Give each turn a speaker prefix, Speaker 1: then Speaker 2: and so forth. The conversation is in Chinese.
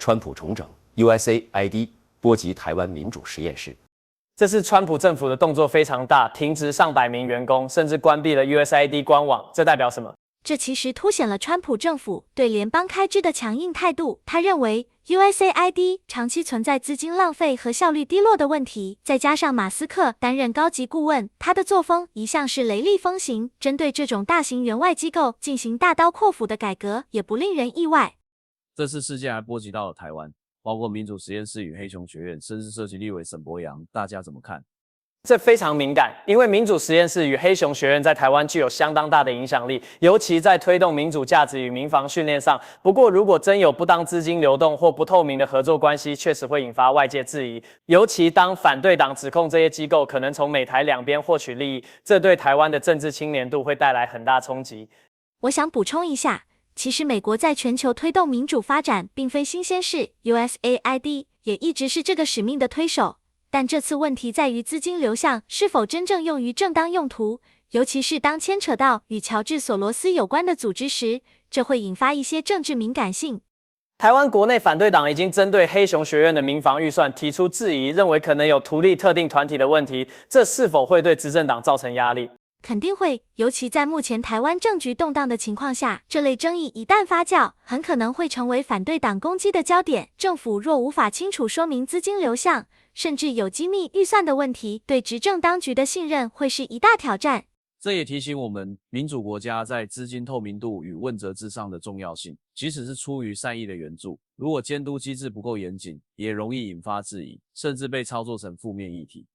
Speaker 1: 川普重整 USAID 波及台湾民主实验室。
Speaker 2: 这次川普政府的动作非常大，停职上百名员工，甚至关闭了 USAID 官网。这代表什么？
Speaker 3: 这其实凸显了川普政府对联邦开支的强硬态度。他认为 USAID 长期存在资金浪费和效率低落的问题，再加上马斯克担任高级顾问，他的作风一向是雷厉风行，针对这种大型援外机构进行大刀阔斧的改革，也不令人意外。
Speaker 4: 这次事件还波及到了台湾，包括民主实验室与黑熊学院，甚至涉及立委沈伯洋，大家怎么看？
Speaker 2: 这非常敏感，因为民主实验室与黑熊学院在台湾具有相当大的影响力，尤其在推动民主价值与民防训练上。不过，如果真有不当资金流动或不透明的合作关系，确实会引发外界质疑。尤其当反对党指控这些机构可能从美台两边获取利益，这对台湾的政治清廉度会带来很大冲击。
Speaker 3: 我想补充一下，其实美国在全球推动民主发展并非新鲜事 ，USAID 也一直是这个使命的推手。但这次问题在于资金流向是否真正用于正当用途，尤其是当牵扯到与乔治·索罗斯有关的组织时，这会引发一些政治敏感性。
Speaker 2: 台湾国内反对党已经针对黑熊学院的民防预算提出质疑，认为可能有图利特定团体的问题，这是否会对执政党造成压力？
Speaker 3: 肯定会，尤其在目前台湾政局动荡的情况下，这类争议一旦发酵，很可能会成为反对党攻击的焦点。政府若无法清楚说明资金流向，甚至有机密预算的问题，对执政当局的信任会是一大挑战。
Speaker 4: 这也提醒我们，民主国家在资金透明度与问责之上的重要性。即使是出于善意的援助，如果监督机制不够严谨，也容易引发质疑，甚至被操作成负面议题。